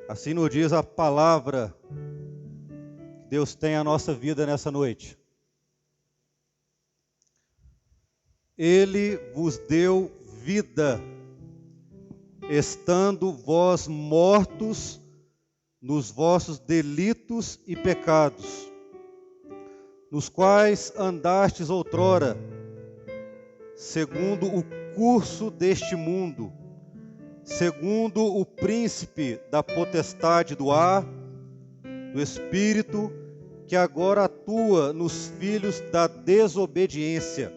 Assim nos diz a palavra que Deus tem a nossa vida nessa noite. Ele vos deu vida, estando vós mortos nos vossos delitos e pecados, nos quais andastes outrora, segundo o curso deste mundo, segundo o príncipe da potestade do ar, do Espírito, que agora atua nos filhos da desobediência,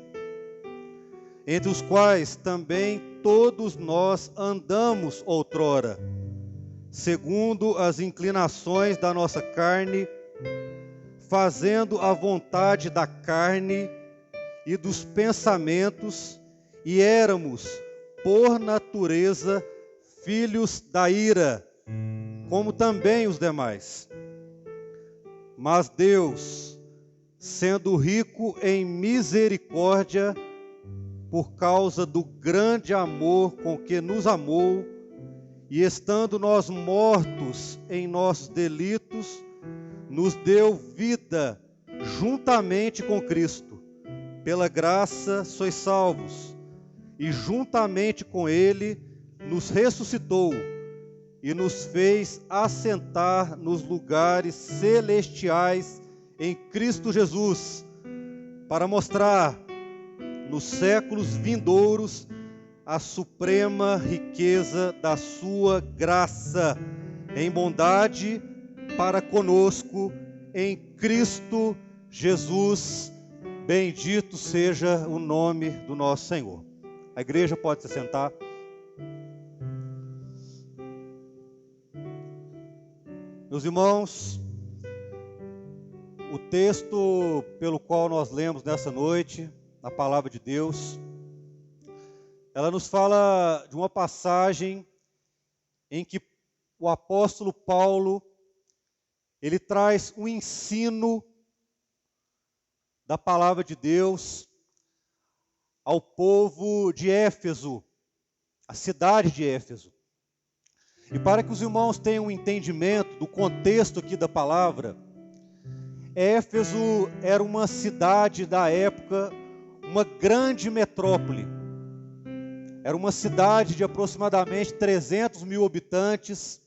entre os quais também todos nós andamos outrora, segundo as inclinações da nossa carne, fazendo a vontade da carne e dos pensamentos, e éramos, por natureza, filhos da ira, como também os demais. Mas Deus, sendo rico em misericórdia, por causa do grande amor com que nos amou, e estando nós mortos em nossos delitos, nos deu vida juntamente com Cristo. Pela graça sois salvos, e juntamente com Ele nos ressuscitou e nos fez assentar nos lugares celestiais em Cristo Jesus, para mostrar nos séculos vindouros a suprema riqueza da sua graça em bondade para conosco em Cristo Jesus. Bendito seja o nome do nosso Senhor. A igreja pode se sentar. Meus irmãos, o texto pelo qual nós lemos nessa noite, na palavra de Deus, ela nos fala de uma passagem em que o apóstolo Paulo, ele traz um ensino da palavra de Deus ao povo de Éfeso, a cidade de Éfeso. E para que os irmãos tenham um entendimento do contexto aqui da palavra, Éfeso era uma cidade da época, uma grande metrópole. Era uma cidade de aproximadamente 300 mil habitantes,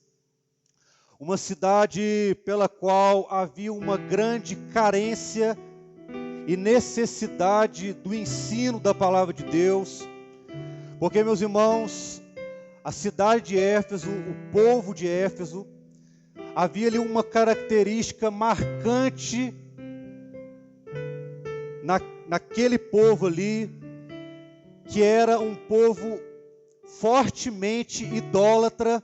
uma cidade pela qual havia uma grande carência e necessidade do ensino da palavra de Deus, porque, meus irmãos, a cidade de Éfeso, o povo de Éfeso, havia ali uma característica marcante naquele povo ali, que era um povo fortemente idólatra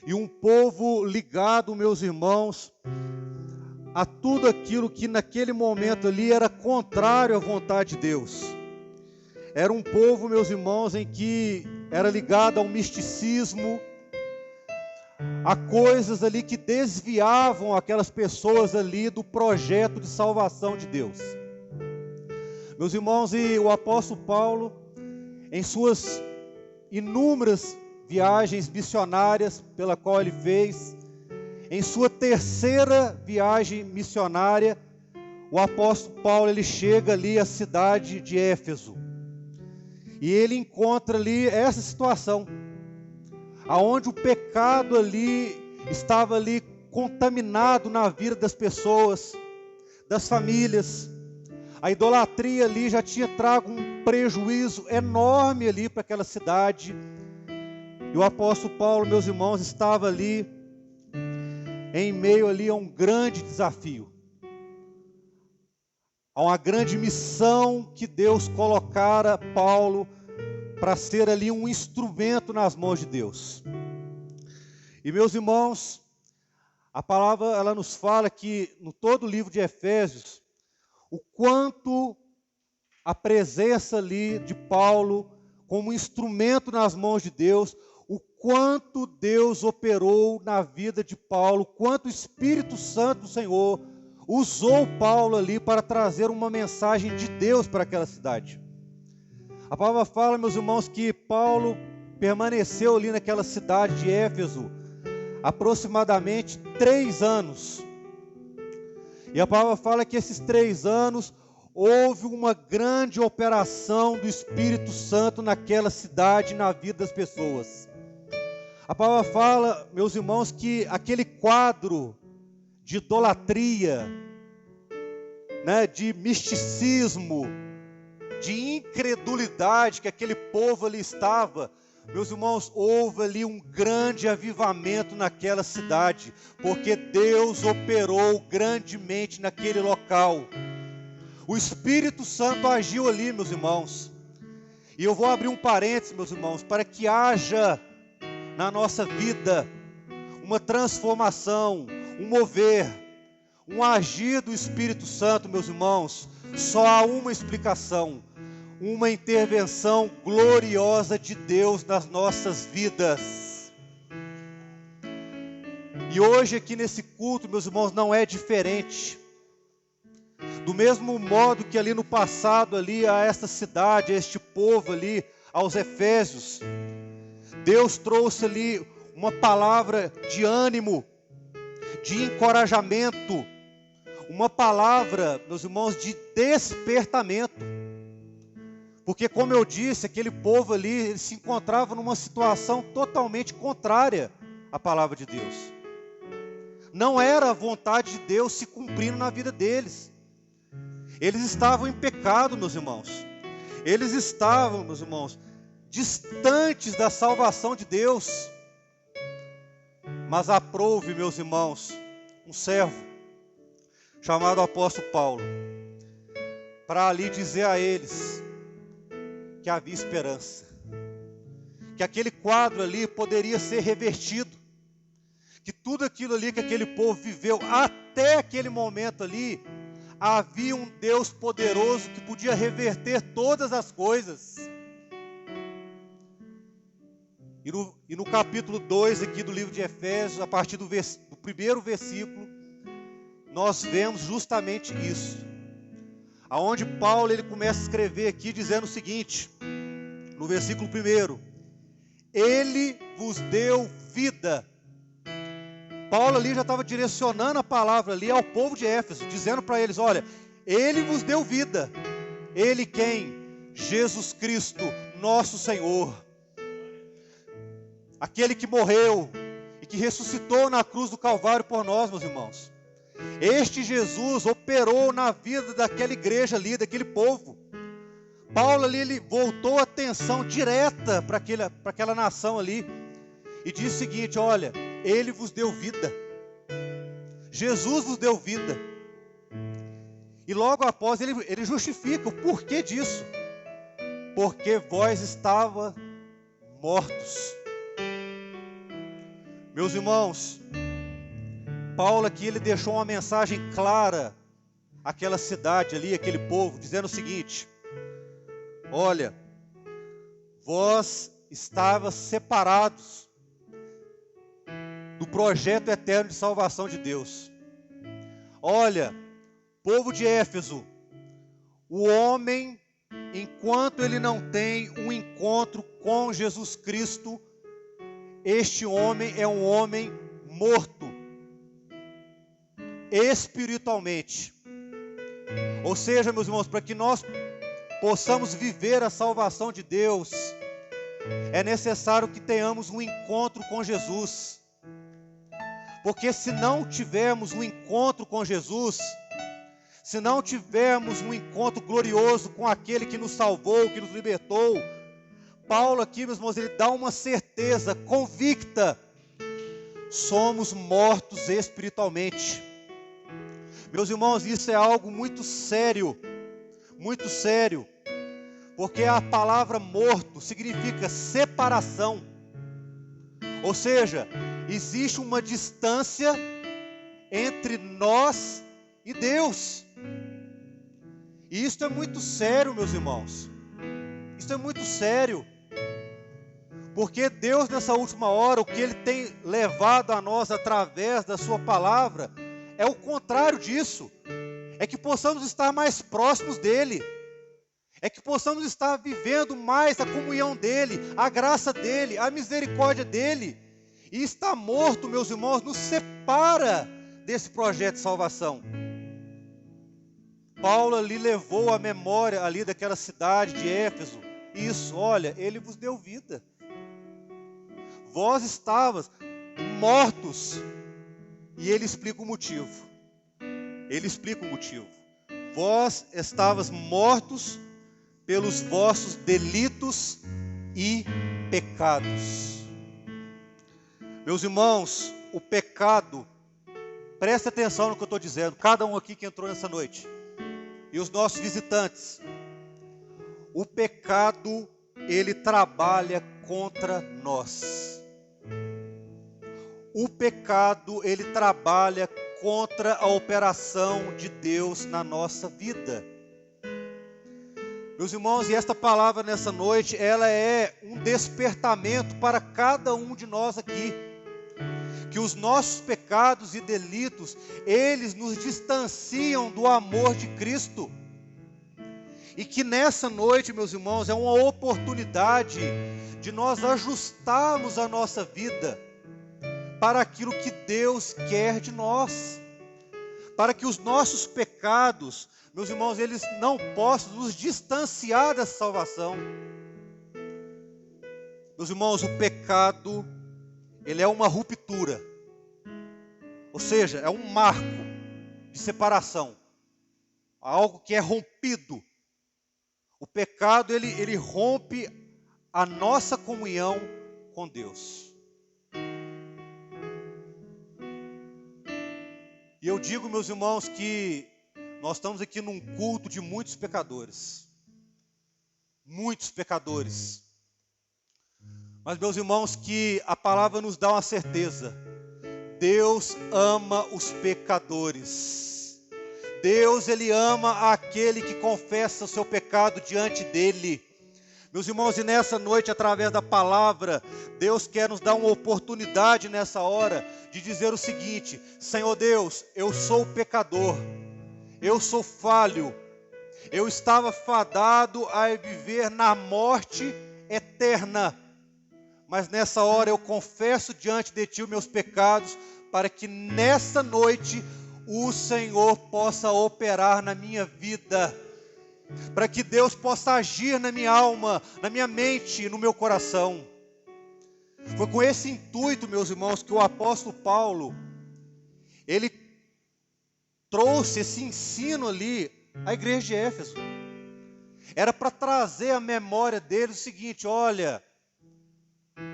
e um povo ligado, meus irmãos, a tudo aquilo que naquele momento ali era contrário à vontade de Deus. Era um povo, meus irmãos, em que era ligado ao misticismo, a coisas ali que desviavam aquelas pessoas ali do projeto de salvação de Deus. Meus irmãos, e o apóstolo Paulo, em suas inúmeras viagens missionárias pela qual ele fez, em sua terceira viagem missionária, o apóstolo Paulo, ele chega ali à cidade de Éfeso. E ele encontra ali essa situação, aonde o pecado ali estava ali contaminado na vida das pessoas, das famílias. A idolatria ali já tinha trago um prejuízo enorme ali para aquela cidade. E o apóstolo Paulo, meus irmãos, estava ali em meio ali a um grande desafio, a uma grande missão que Deus colocara Paulo para ser ali um instrumento nas mãos de Deus. E, meus irmãos, a palavra ela nos fala que no todo o livro de Efésios, o quanto a presença ali de Paulo como instrumento nas mãos de Deus, o quanto Deus operou na vida de Paulo, quanto o Espírito Santo do Senhor usou Paulo ali para trazer uma mensagem de Deus para aquela cidade. A palavra fala, meus irmãos, que Paulo permaneceu ali naquela cidade de Éfeso aproximadamente 3 anos. E a palavra fala que esses 3 anos houve uma grande operação do Espírito Santo naquela cidade, na vida das pessoas. A palavra fala, meus irmãos, que aquele quadro de idolatria, né, de misticismo, de incredulidade que aquele povo ali estava, meus irmãos, houve ali um grande avivamento naquela cidade, porque Deus operou grandemente naquele local. O Espírito Santo agiu ali, meus irmãos. E eu vou abrir um parênteses, meus irmãos, para que haja na nossa vida uma transformação, um mover, um agir do Espírito Santo, meus irmãos. Só há uma explicação: uma intervenção gloriosa de Deus nas nossas vidas. E hoje aqui nesse culto, meus irmãos, não é diferente. Do mesmo modo que ali no passado, ali a esta cidade, a este povo ali, aos Efésios, Deus trouxe ali uma palavra de ânimo, de encorajamento, uma palavra, meus irmãos, de despertamento. Porque, como eu disse, aquele povo ali, ele se encontrava numa situação totalmente contrária à palavra de Deus. Não era a vontade de Deus se cumprindo na vida deles. Eles estavam em pecado, meus irmãos. Eles estavam, meus irmãos, distantes da salvação de Deus. Mas aprove, meus irmãos, um servo chamado apóstolo Paulo, para ali dizer a eles que havia esperança, que aquele quadro ali poderia ser revertido, que tudo aquilo ali que aquele povo viveu até aquele momento ali, havia um Deus poderoso que podia reverter todas as coisas. E no capítulo 2 aqui do livro de Efésios, a partir do primeiro versículo, nós vemos justamente isso. Aonde Paulo ele começa a escrever aqui dizendo o seguinte, no versículo 1: Ele vos deu vida. Paulo ali já estava direcionando a palavra ali ao povo de Éfeso, dizendo para eles: olha, Ele vos deu vida. Ele quem? Jesus Cristo, nosso Senhor. Aquele que morreu e que ressuscitou na cruz do Calvário por nós, meus irmãos. Este Jesus operou na vida daquela igreja ali, daquele povo. Paulo ali, ele voltou a atenção direta para aquela nação ali. E diz o seguinte: olha, Ele vos deu vida. Jesus vos deu vida. E logo após ele justifica o porquê disso. Porque vós estava mortos. Meus irmãos, Paulo aqui ele deixou uma mensagem clara àquela cidade ali, aquele povo, dizendo o seguinte: olha, vós estavas separados do projeto eterno de salvação de Deus. Olha, povo de Éfeso, o homem, enquanto ele não tem um encontro com Jesus Cristo, este homem é um homem morto, espiritualmente. Ou seja, meus irmãos, para que nós possamos viver a salvação de Deus, é necessário que tenhamos um encontro com Jesus. Porque se não tivermos um encontro com Jesus, se não tivermos um encontro glorioso com aquele que nos salvou, que nos libertou, Paulo aqui, meus irmãos, ele dá uma certeza convicta: somos mortos espiritualmente. Meus irmãos, isso é algo muito sério, porque a palavra morto significa separação. Ou seja, existe uma distância entre nós e Deus. E isso é muito sério, meus irmãos. Isso é muito sério. Porque Deus, nessa última hora, o que Ele tem levado a nós através da sua palavra é o contrário disso. É que possamos estar mais próximos dEle. É que possamos estar vivendo mais a comunhão dEle, a graça dEle, a misericórdia dEle. E estar morto, meus irmãos, nos separa desse projeto de salvação. Paulo ali levou a memória ali daquela cidade de Éfeso. Isso, olha, ele vos deu vida. Vós estavas mortos. E ele explica o motivo. Ele explica o motivo. Vós estavas mortos pelos vossos delitos e pecados. Meus irmãos, o pecado, preste atenção no que eu estou dizendo, cada um aqui que entrou nessa noite, e os nossos visitantes. O pecado, ele trabalha contra nós. O pecado, ele trabalha contra a operação de Deus na nossa vida. Meus irmãos, e esta palavra nessa noite, ela é um despertamento para cada um de nós aqui. Que os nossos pecados e delitos, eles nos distanciam do amor de Cristo. E que nessa noite, meus irmãos, é uma oportunidade de nós ajustarmos a nossa vida para aquilo que Deus quer de nós. Para que os nossos pecados, meus irmãos, eles não possam nos distanciar dessa salvação. Meus irmãos, o pecado, ele é uma ruptura. Ou seja, é um marco de separação. Algo que é rompido. O pecado, ele rompe a nossa comunhão com Deus. E eu digo, meus irmãos, que nós estamos aqui num culto de muitos pecadores. Muitos pecadores. Mas, meus irmãos, que a palavra nos dá uma certeza. Deus ama os pecadores. Deus, ele ama aquele que confessa o seu pecado diante dele. Meus irmãos, e nessa noite, através da palavra, Deus quer nos dar uma oportunidade nessa hora de dizer o seguinte: Senhor Deus, eu sou pecador, eu sou falho, eu estava fadado a viver na morte eterna, mas nessa hora eu confesso diante de Ti os meus pecados, para que nessa noite o Senhor possa operar na minha vida, para que Deus possa agir na minha alma, na minha mente, no meu coração. Foi com esse intuito, meus irmãos, que o apóstolo Paulo, ele trouxe esse ensino ali à igreja de Éfeso. Era para trazer à memória deles o seguinte: olha,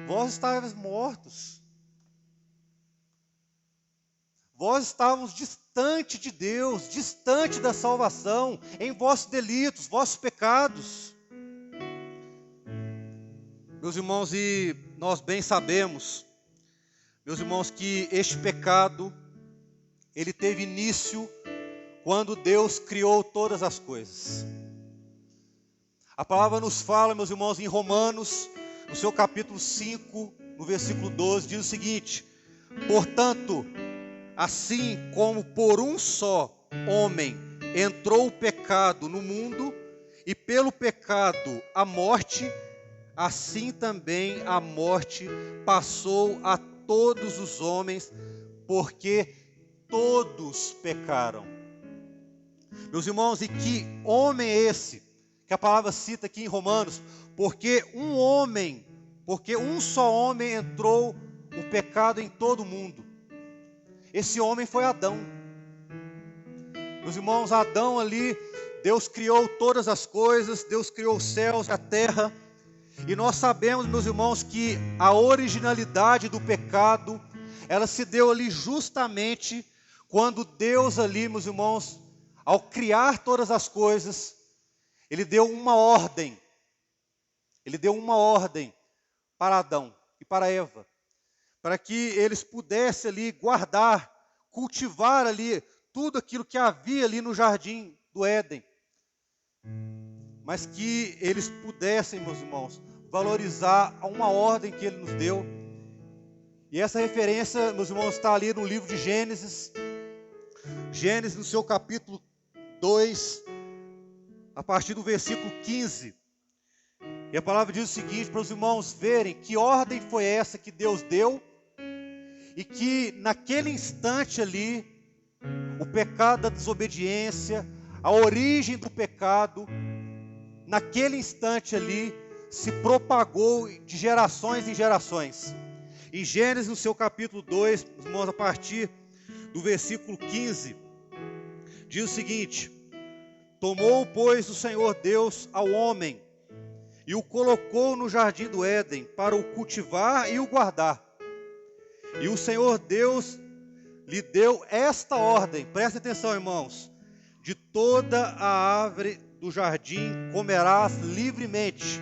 vós estavais mortos, vós estávamos distante de Deus, distante da salvação, em vossos delitos, vossos pecados. Meus irmãos, e nós bem sabemos, meus irmãos, que este pecado, ele teve início quando Deus criou todas as coisas. A palavra nos fala, meus irmãos, em Romanos, no seu capítulo 5, no versículo 12, diz o seguinte: portanto, assim como por um só homem entrou o pecado no mundo, e pelo pecado a morte, assim também a morte passou a todos os homens, porque todos pecaram. Meus irmãos, e que homem é esse que a palavra cita aqui em Romanos? Porque um só homem entrou o pecado em todo o mundo. Esse homem foi Adão. Meus irmãos, Adão ali, Deus criou todas as coisas, Deus criou os céus, a terra. E nós sabemos, meus irmãos, que a originalidade do pecado, ela se deu ali justamente quando Deus ali, meus irmãos, ao criar todas as coisas, Ele deu uma ordem. Ele deu uma ordem para Adão e para Eva, para que eles pudessem ali guardar, cultivar ali tudo aquilo que havia ali no jardim do Éden. Mas que eles pudessem, meus irmãos, valorizar uma ordem que Ele nos deu. E essa referência, meus irmãos, está ali no livro de Gênesis. Gênesis, no seu capítulo 2, a partir do versículo 15. E a palavra diz o seguinte, para os irmãos verem que ordem foi essa que Deus deu e que naquele instante ali, o pecado da desobediência, a origem do pecado, naquele instante ali, se propagou de gerações em gerações. Em Gênesis, no seu capítulo 2, irmãos, a partir do versículo 15, diz o seguinte: tomou, pois, o Senhor Deus ao homem e o colocou no jardim do Éden para o cultivar e o guardar. E o Senhor Deus lhe deu esta ordem, preste atenção, irmãos: de toda a árvore do jardim comerás livremente,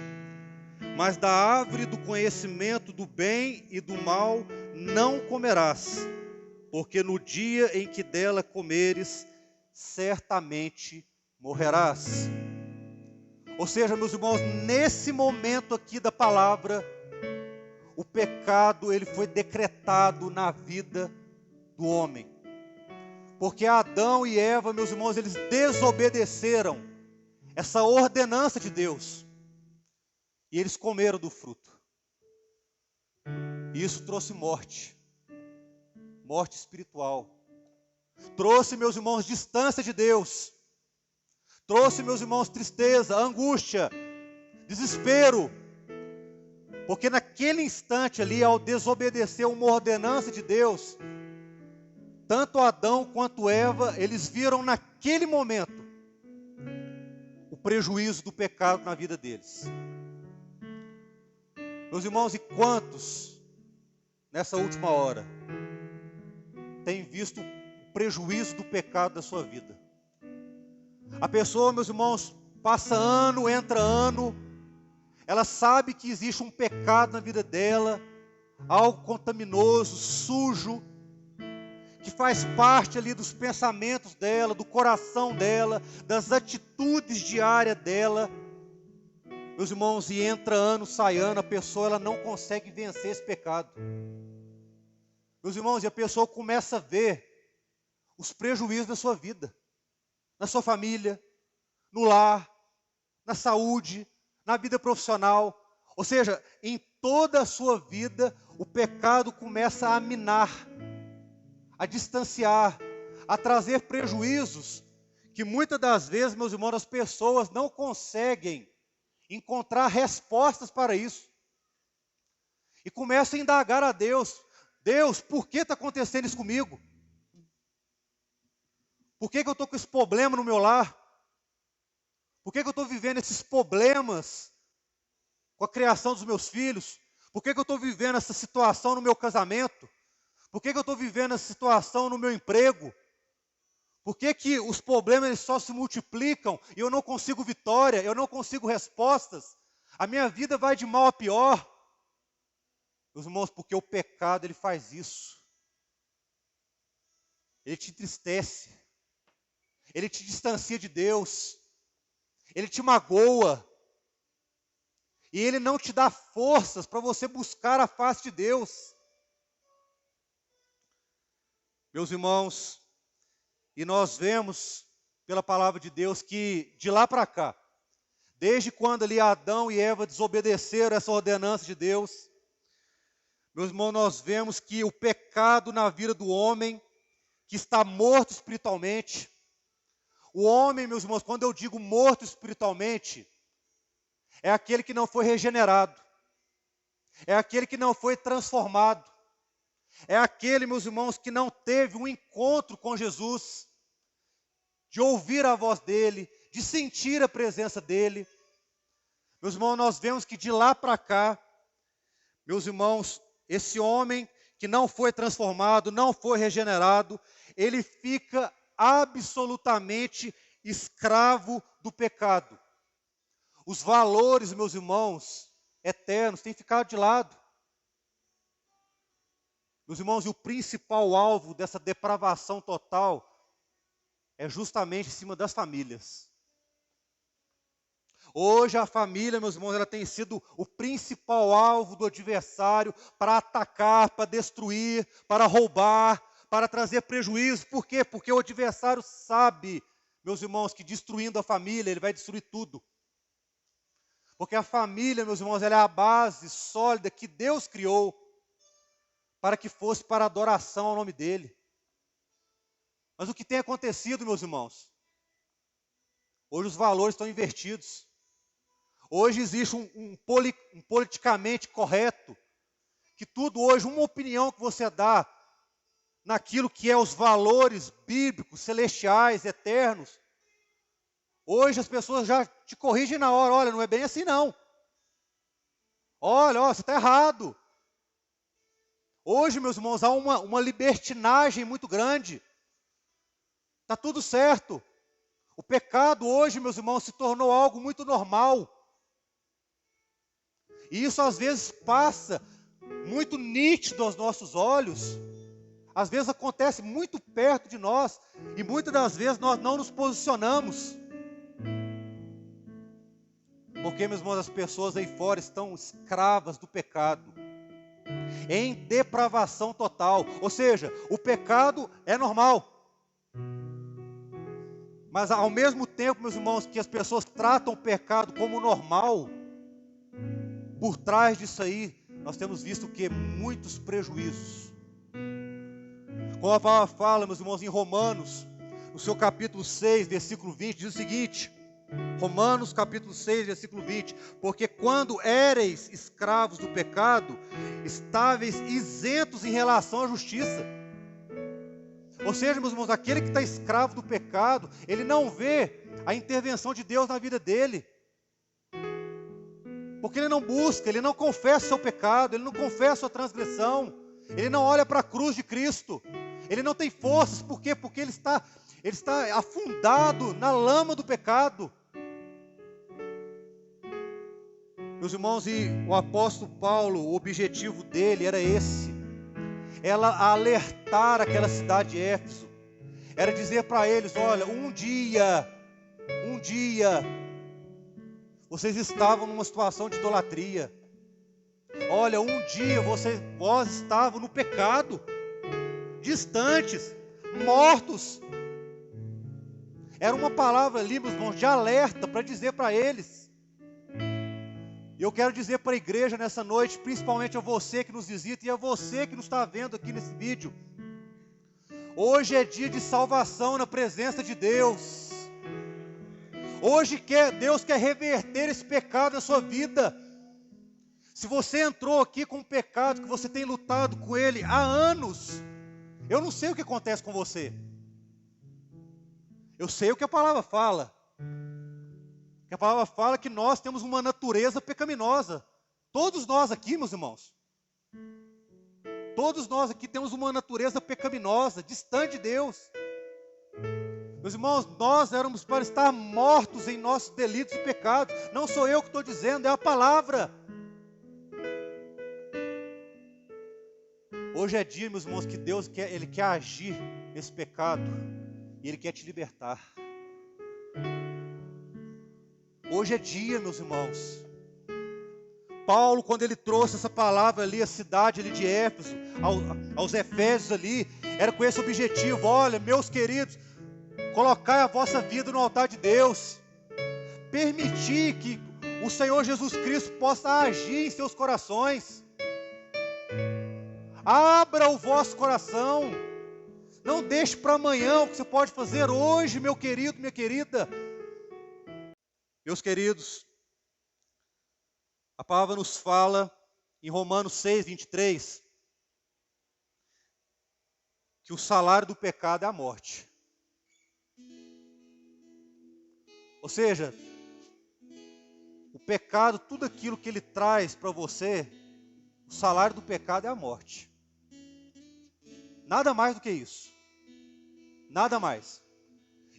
mas da árvore do conhecimento do bem e do mal não comerás, porque no dia em que dela comeres, certamente morrerás. Ou seja, meus irmãos, nesse momento aqui da palavra, o pecado ele foi decretado na vida do homem. Porque Adão e Eva, meus irmãos, eles desobedeceram essa ordenança de Deus. E eles comeram do fruto. E isso trouxe morte. Morte espiritual. Trouxe, meus irmãos, distância de Deus. Trouxe, meus irmãos, tristeza, angústia, desespero. Porque naquele instante ali, ao desobedecer uma ordenança de Deus, tanto Adão quanto Eva, eles viram naquele momento o prejuízo do pecado na vida deles. Meus irmãos, e quantos, nessa última hora, têm visto o prejuízo do pecado da sua vida? A pessoa, meus irmãos, passa ano, entra ano, ela sabe que existe um pecado na vida dela, algo contaminoso, sujo, que faz parte ali dos pensamentos dela, do coração dela, das atitudes diárias dela. Meus irmãos, e entra ano, sai ano, a pessoa ela não consegue vencer esse pecado. Meus irmãos, e a pessoa começa a ver os prejuízos da sua vida, na sua família, no lar, na saúde, na vida profissional. Ou seja, em toda a sua vida, o pecado começa a minar, a distanciar, a trazer prejuízos que muitas das vezes, meus irmãos, as pessoas não conseguem encontrar respostas para isso. E começam a indagar a Deus: Deus, por que está acontecendo isso comigo? Por que eu estou com esse problema no meu lar? Por que eu estou vivendo esses problemas com a criação dos meus filhos? Por que eu estou vivendo essa situação no meu casamento? Por que eu estou vivendo essa situação no meu emprego? Por que os problemas eles só se multiplicam e eu não consigo vitória, eu não consigo respostas? A minha vida vai de mal a pior. Meus irmãos, porque o pecado ele faz isso. Ele te entristece. Ele te distancia de Deus. Ele te magoa. E ele não te dá forças para você buscar a face de Deus. Meus irmãos, e nós vemos pela palavra de Deus que de lá para cá, desde quando ali Adão e Eva desobedeceram essa ordenança de Deus, meus irmãos, nós vemos que o pecado na vida do homem, que está morto espiritualmente, o homem, meus irmãos, quando eu digo morto espiritualmente, é aquele que não foi regenerado, é aquele que não foi transformado, é aquele, meus irmãos, que não teve um encontro com Jesus, de ouvir a voz dele, de sentir a presença dele. Meus irmãos, nós vemos que de lá para cá, meus irmãos, esse homem que não foi transformado, não foi regenerado, ele fica absolutamente escravo do pecado. Os valores, meus irmãos, eternos, têm ficado de lado. Meus irmãos, e o principal alvo dessa depravação total é justamente em cima das famílias. Hoje a família, meus irmãos, ela tem sido o principal alvo do adversário para atacar, para destruir, para roubar, para trazer prejuízo. Por quê? Porque o adversário sabe, meus irmãos, que destruindo a família, ele vai destruir tudo. Porque a família, meus irmãos, ela é a base sólida que Deus criou para que fosse para adoração ao nome dele. Mas o que tem acontecido, meus irmãos? Hoje os valores estão invertidos. Hoje existe um politicamente correto, que tudo hoje, uma opinião que você dá naquilo que é os valores bíblicos, celestiais, eternos, hoje as pessoas já te corrigem na hora. Olha, não é bem assim não. Olha, você está errado. Hoje, meus irmãos, há uma libertinagem muito grande. Está tudo certo. O pecado hoje, meus irmãos, se tornou algo muito normal. E isso às vezes passa muito nítido aos nossos olhos. Às vezes acontece muito perto de nós. E muitas das vezes nós não nos posicionamos. Porque, meus irmãos, as pessoas aí fora estão escravas do pecado, em depravação total. Ou seja, o pecado é normal. Mas ao mesmo tempo, meus irmãos, que as pessoas tratam o pecado como normal, por trás disso aí, nós temos visto o quê? Muitos prejuízos. Como a palavra fala, meus irmãos, em Romanos, no seu capítulo 6, versículo 20, diz o seguinte: Romanos capítulo 6, versículo 20: porque quando éreis escravos do pecado, estáveis isentos em relação à justiça. Ou seja, meus irmãos, aquele que está escravo do pecado, ele não vê a intervenção de Deus na vida dele. Porque ele não busca, ele não confessa o seu pecado, ele não confessa a sua transgressão, ele não olha para a cruz de Cristo, ele não tem forças. Por quê? Porque ele está afundado na lama do pecado. Meus irmãos, e o apóstolo Paulo, o objetivo dele era esse: alertar aquela cidade de Éfeso, era dizer para eles: olha, um dia, vocês estavam numa situação de idolatria. Olha, um dia vós estavam no pecado, distantes, mortos. Era uma palavra ali, meus irmãos, de alerta para dizer para eles. E eu quero dizer para a igreja nessa noite, principalmente a você que nos visita e a você que nos está vendo aqui nesse vídeo: hoje é dia de salvação na presença de Deus. Hoje Deus quer reverter esse pecado na sua vida. Se você entrou aqui com um pecado que você tem lutado com ele há anos, eu não sei o que acontece com você. Eu sei o que a palavra fala. A palavra fala que nós temos uma natureza pecaminosa. Todos nós aqui, meus irmãos, todos nós aqui temos uma natureza pecaminosa, distante de Deus. Meus irmãos, nós éramos para estar mortos em nossos delitos e pecados. Não sou eu que estou dizendo, é a palavra. Hoje é dia, meus irmãos, que Deus Ele quer agir nesse pecado e Ele quer te libertar. Hoje é dia, meus irmãos. Paulo, quando ele trouxe essa palavra ali, a cidade ali de Éfeso, aos Efésios ali, era com esse objetivo: olha, meus queridos, colocai a vossa vida no altar de Deus, permitir que o Senhor Jesus Cristo possa agir em seus corações. Abra o vosso coração, não deixe para amanhã o que você pode fazer hoje, meu querido, minha querida. Meus queridos, a palavra nos fala em Romanos 6, 23, que o salário do pecado é a morte. Ou seja, o pecado, tudo aquilo que ele traz para você, o salário do pecado é a morte. Nada mais do que isso. Nada mais.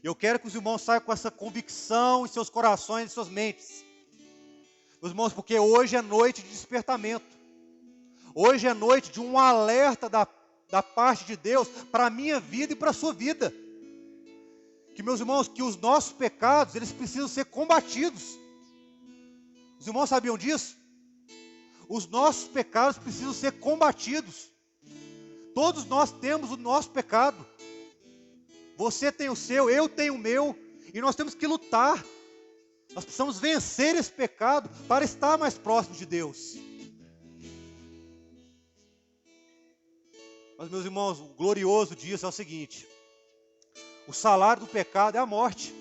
Eu quero que os irmãos saiam com essa convicção em seus corações e suas mentes. Meus irmãos, porque hoje é noite de despertamento. Hoje é noite de um alerta da parte de Deus para a minha vida e para a sua vida. Que, meus irmãos, que os nossos pecados, eles precisam ser combatidos. Os irmãos sabiam disso? Os nossos pecados precisam ser combatidos. Todos nós temos o nosso pecado. Você tem o seu, eu tenho o meu, e nós temos que lutar. Nós precisamos vencer esse pecado para estar mais próximo de Deus. Mas, meus irmãos, o glorioso disso é o seguinte: o salário do pecado é a morte.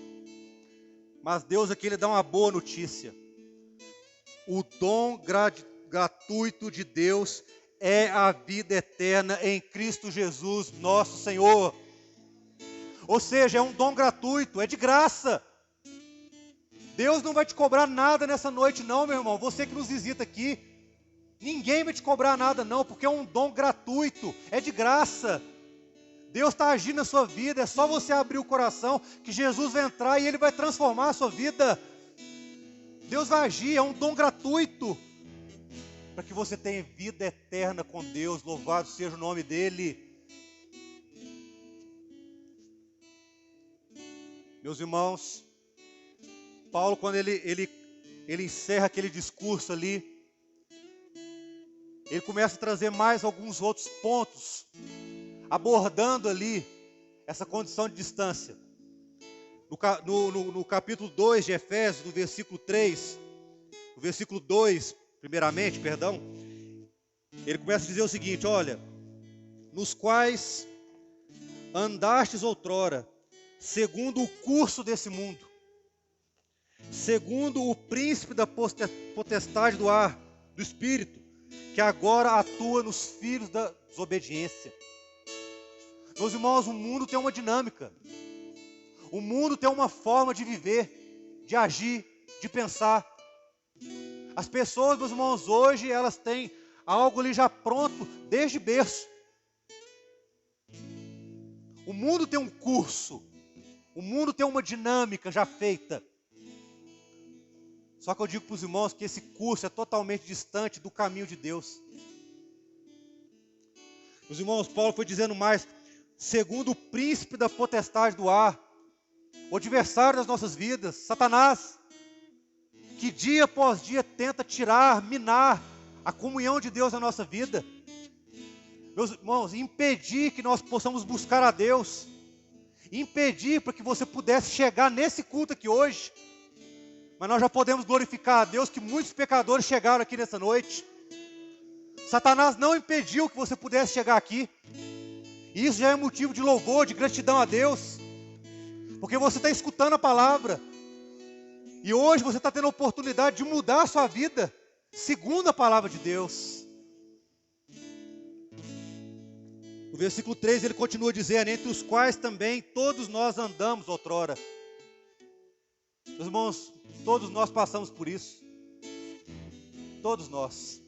Mas Deus aqui ele dá uma boa notícia. O dom gratuito de Deus é a vida eterna em Cristo Jesus, nosso Senhor. Ou seja, é um dom gratuito, é de graça. Deus não vai te cobrar nada nessa noite não, meu irmão. Você que nos visita aqui, ninguém vai te cobrar nada não, porque é um dom gratuito, é de graça. Deus está agindo na sua vida, é só você abrir o coração que Jesus vai entrar e Ele vai transformar a sua vida. Deus vai agir, é um dom gratuito, para que você tenha vida eterna com Deus, louvado seja o nome dEle. Meus irmãos, Paulo, quando ele encerra aquele discurso ali, ele começa a trazer mais alguns outros pontos, abordando ali essa condição de distância. No capítulo 2 de Efésios, no versículo 3, no versículo 2, primeiramente, perdão, ele começa a dizer o seguinte: olha, nos quais andastes outrora, segundo o curso desse mundo, segundo o príncipe da potestade do ar, do espírito, que agora atua nos filhos da desobediência. Meus irmãos, o mundo tem uma dinâmica. O mundo tem uma forma de viver, de agir, de pensar. As pessoas, meus irmãos, hoje elas têm algo ali já pronto desde berço. O mundo tem um curso. O mundo tem uma dinâmica já feita. Só que eu digo para os irmãos que esse curso é totalmente distante do caminho de Deus. Os irmãos, Paulo foi dizendo mais, segundo o príncipe da potestade do ar, o adversário das nossas vidas, Satanás, que dia após dia tenta tirar, minar a comunhão de Deus na nossa vida. Meus irmãos, impedir que nós possamos buscar a Deus, impedir para que você pudesse chegar nesse culto aqui hoje. Mas nós já podemos glorificar a Deus que muitos pecadores chegaram aqui nessa noite. Satanás não impediu que você pudesse chegar aqui. E isso já é motivo de louvor, de gratidão a Deus. Porque você está escutando a palavra. E hoje você está tendo a oportunidade de mudar a sua vida, segundo a palavra de Deus. No versículo 3 ele continua dizendo, entre os quais também todos nós andamos outrora. Meus irmãos, todos nós passamos por isso. Todos nós.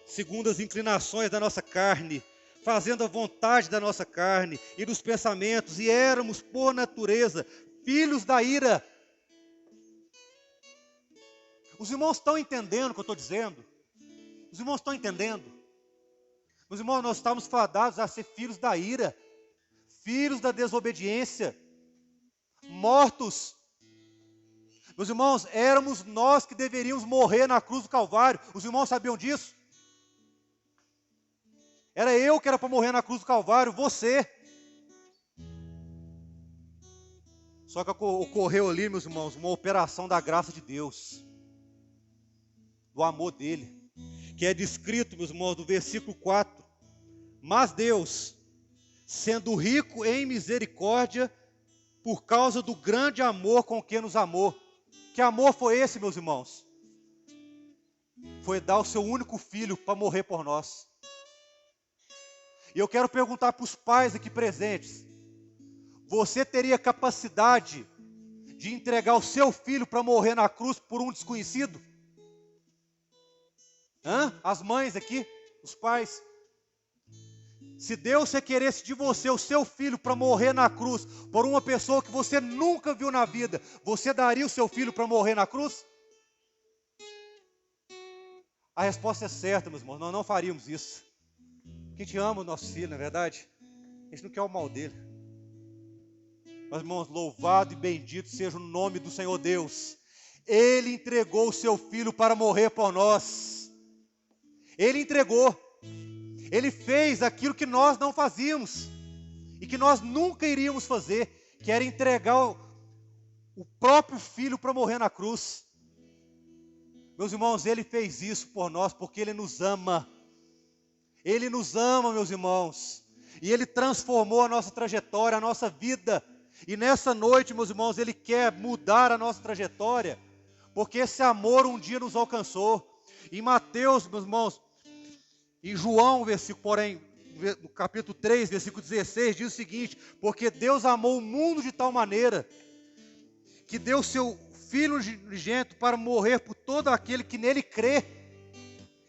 Segundo as inclinações da nossa carne, fazendo a vontade da nossa carne e dos pensamentos, e éramos, por natureza, filhos da ira. Os irmãos estão entendendo o que eu estou dizendo? Os irmãos estão entendendo? Meus irmãos, nós estamos fadados a ser filhos da ira, filhos da desobediência, mortos. Meus irmãos, éramos nós que deveríamos morrer na cruz do Calvário. Os irmãos sabiam disso? Era eu que era para morrer na cruz do Calvário, você. Só que ocorreu ali, meus irmãos, uma operação da graça de Deus, do amor dele, que é descrito, meus irmãos, no versículo 4. Mas Deus, sendo rico em misericórdia, por causa do grande amor com que nos amou. Que amor foi esse, meus irmãos? Foi dar o seu único filho para morrer por nós. E eu quero perguntar para os pais aqui presentes, você teria capacidade de entregar o seu filho para morrer na cruz por um desconhecido? As mães aqui, os pais. Se Deus requeresse de você o seu filho para morrer na cruz por uma pessoa que você nunca viu na vida, você daria o seu filho para morrer na cruz? A resposta é certa, meus irmãos, nós não faríamos isso. Porque a gente ama o nosso filho, não é verdade? A gente não quer o mal dele. Mas, irmãos, louvado e bendito seja o nome do Senhor Deus. Ele entregou o seu filho para morrer por nós. Ele entregou. Ele fez aquilo que nós não fazíamos e que nós nunca iríamos fazer, que era entregar o próprio filho para morrer na cruz. Meus irmãos, ele fez isso por nós porque ele nos ama. Ele nos ama, meus irmãos, e Ele transformou a nossa trajetória, a nossa vida. E nessa noite, meus irmãos, Ele quer mudar a nossa trajetória, porque esse amor um dia nos alcançou. Em Mateus, meus irmãos, em João, no capítulo 3, versículo 16, diz o seguinte: porque Deus amou o mundo de tal maneira, que deu seu Filho unigênito para morrer por todo aquele que nele crê,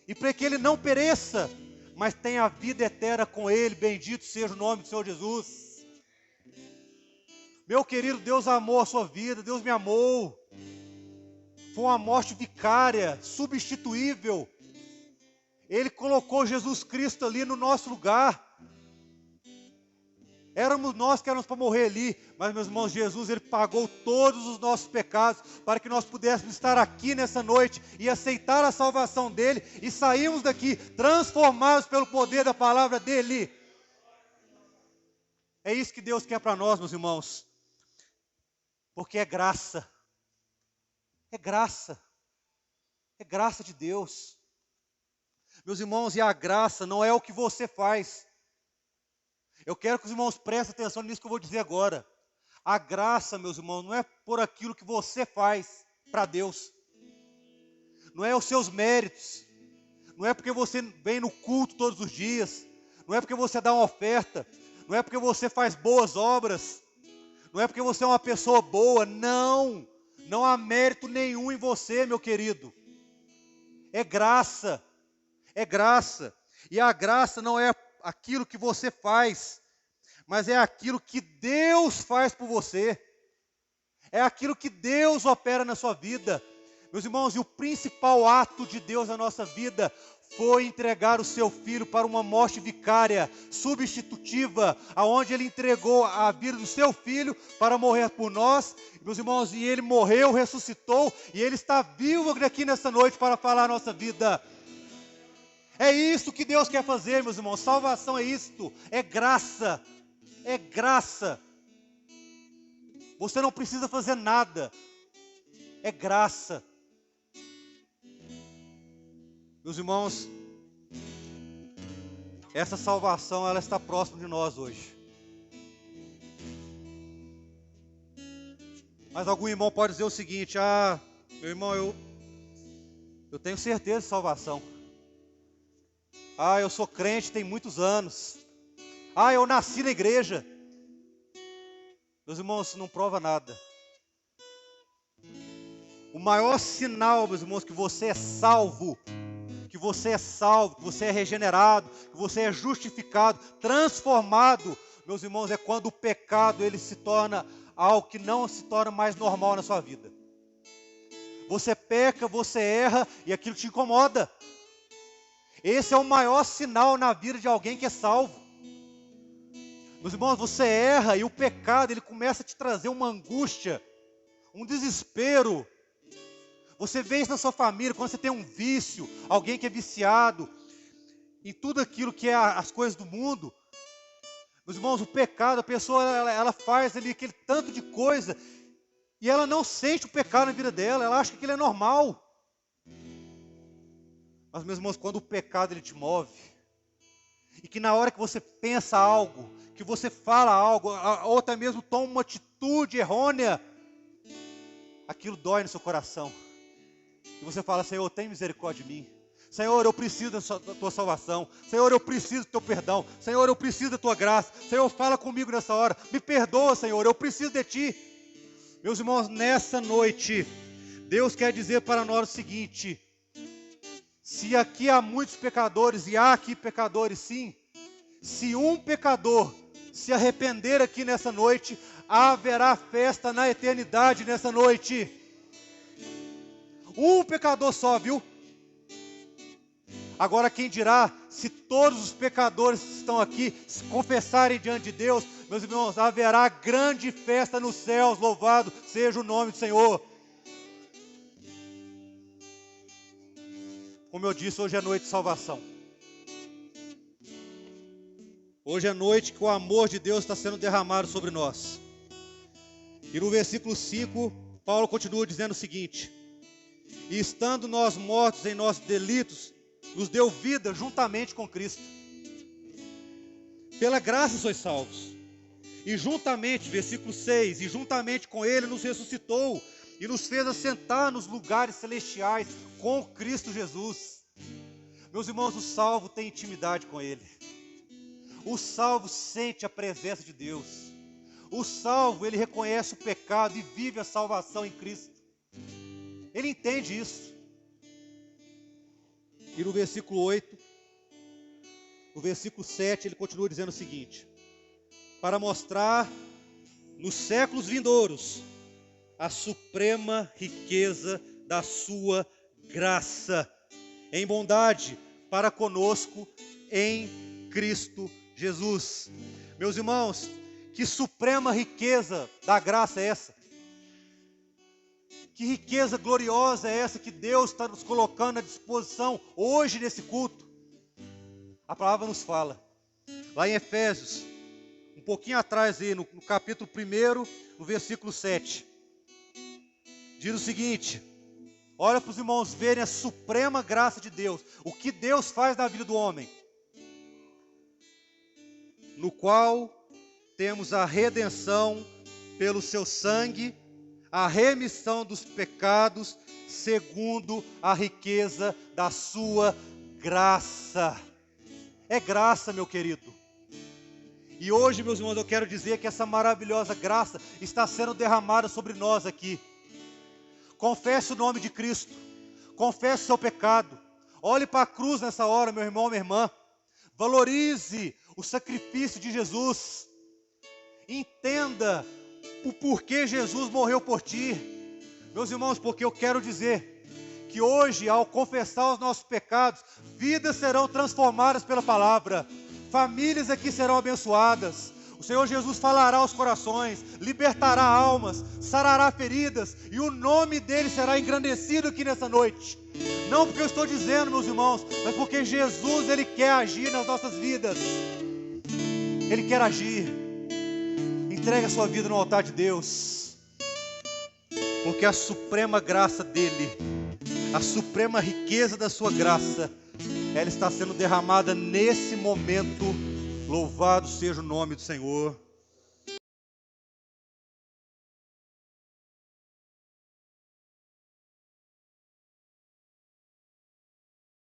e para que ele não pereça, mas tenha a vida eterna com Ele. Bendito seja o nome do Senhor Jesus. Meu querido, Deus amou a sua vida, Deus me amou. Foi uma morte vicária, substituível. Ele colocou Jesus Cristo ali no nosso lugar. Éramos nós que éramos para morrer ali, mas, meus irmãos, Jesus, Ele pagou todos os nossos pecados para que nós pudéssemos estar aqui nessa noite e aceitar a salvação dEle e sairmos daqui transformados pelo poder da palavra dEle. É isso que Deus quer para nós, meus irmãos, porque é graça, é graça, é graça de Deus. Meus irmãos, e a graça não é o que você faz. Eu quero que os irmãos prestem atenção nisso que eu vou dizer agora. A graça, meus irmãos, não é por aquilo que você faz para Deus. Não é os seus méritos. Não é porque você vem no culto todos os dias. Não é porque você dá uma oferta. Não é porque você faz boas obras. Não é porque você é uma pessoa boa. Não. Não há mérito nenhum em você, meu querido. É graça. É graça. E a graça não é aquilo que você faz, mas é aquilo que Deus faz por você. É aquilo que Deus opera na sua vida. Meus irmãos, e o principal ato de Deus na nossa vida foi entregar o seu Filho para uma morte vicária, substitutiva, aonde Ele entregou a vida do seu Filho para morrer por nós. Meus irmãos, e Ele morreu, ressuscitou, e Ele está vivo aqui nessa noite para falar a nossa vida. É isso que Deus quer fazer, meus irmãos. Salvação é isto, é graça, é graça. Você não precisa fazer nada, é graça. Meus irmãos, essa salvação, ela está próxima de nós hoje. Mas algum irmão pode dizer o seguinte: meu irmão, eu tenho certeza de salvação. Eu sou crente tem muitos anos. Eu nasci na igreja. Meus irmãos, isso não prova nada. O maior sinal, meus irmãos, que você é salvo, que você é regenerado, que você é justificado, transformado, meus irmãos, é quando o pecado ele se torna algo que não se torna mais normal na sua vida. Você peca, você erra e aquilo te incomoda. Esse é o maior sinal na vida de alguém que é salvo. Meus irmãos, você erra e o pecado ele começa a te trazer uma angústia, um desespero. Você vê isso na sua família, quando você tem um vício, alguém que é viciado em tudo aquilo que é as coisas do mundo. Meus irmãos, o pecado, a pessoa ela faz ali aquele tanto de coisa e ela não sente o pecado na vida dela, ela acha que aquilo é normal. Mas, meus irmãos, quando o pecado ele te move, e que na hora que você pensa algo, que você fala algo, ou até mesmo toma uma atitude errônea, aquilo dói no seu coração. E você fala: Senhor, tem misericórdia de mim. Senhor, eu preciso da tua salvação. Senhor, eu preciso do teu perdão. Senhor, eu preciso da tua graça. Senhor, fala comigo nessa hora. Me perdoa, Senhor, eu preciso de ti. Meus irmãos, nessa noite, Deus quer dizer para nós o seguinte: se aqui há muitos pecadores, e há aqui pecadores sim, se um pecador se arrepender aqui nessa noite, haverá festa na eternidade nessa noite. Um pecador só, viu? Agora quem dirá, se todos os pecadores que estão aqui se confessarem diante de Deus, meus irmãos, haverá grande festa nos céus, louvado seja o nome do Senhor. Como eu disse, hoje é noite de salvação. Hoje é noite que o amor de Deus está sendo derramado sobre nós. E no versículo 5, Paulo continua dizendo o seguinte: e estando nós mortos em nossos delitos, nos deu vida juntamente com Cristo. Pela graça sois salvos. E juntamente, versículo 6, e juntamente com Ele nos ressuscitou e nos fez assentar nos lugares celestiais com Cristo Jesus. Meus irmãos, o salvo tem intimidade com Ele. O salvo sente a presença de Deus. O salvo, ele reconhece o pecado e vive a salvação em Cristo. Ele entende isso. E no versículo 8, no versículo 7, ele continua dizendo o seguinte: para mostrar nos séculos vindouros a suprema riqueza da sua graça, em bondade para conosco em Cristo Jesus. Meus irmãos, que suprema riqueza da graça é essa? Que riqueza gloriosa é essa que Deus está nos colocando à disposição hoje nesse culto? A palavra nos fala, lá em Efésios, um pouquinho atrás aí, no capítulo 1, no versículo 7, diz o seguinte: olha para os irmãos verem a suprema graça de Deus, o que Deus faz na vida do homem, no qual temos a redenção pelo seu sangue, a remissão dos pecados, segundo a riqueza da sua graça. É graça, meu querido. E hoje, meus irmãos, eu quero dizer que essa maravilhosa graça está sendo derramada sobre nós aqui. Confesse o nome de Cristo, confesse o seu pecado, olhe para a cruz nessa hora, meu irmão, minha irmã, valorize o sacrifício de Jesus, entenda o porquê Jesus morreu por ti, meus irmãos, porque eu quero dizer que hoje, ao confessar os nossos pecados, vidas serão transformadas pela palavra, famílias aqui serão abençoadas. O Senhor Jesus falará aos corações, libertará almas, sarará feridas, e o nome dele será engrandecido aqui nessa noite. Não porque eu estou dizendo, meus irmãos, mas porque Jesus, ele quer agir nas nossas vidas. Ele quer agir. Entregue a sua vida no altar de Deus, porque a suprema graça dele, a suprema riqueza da sua graça, ela está sendo derramada nesse momento. Louvado seja o nome do Senhor.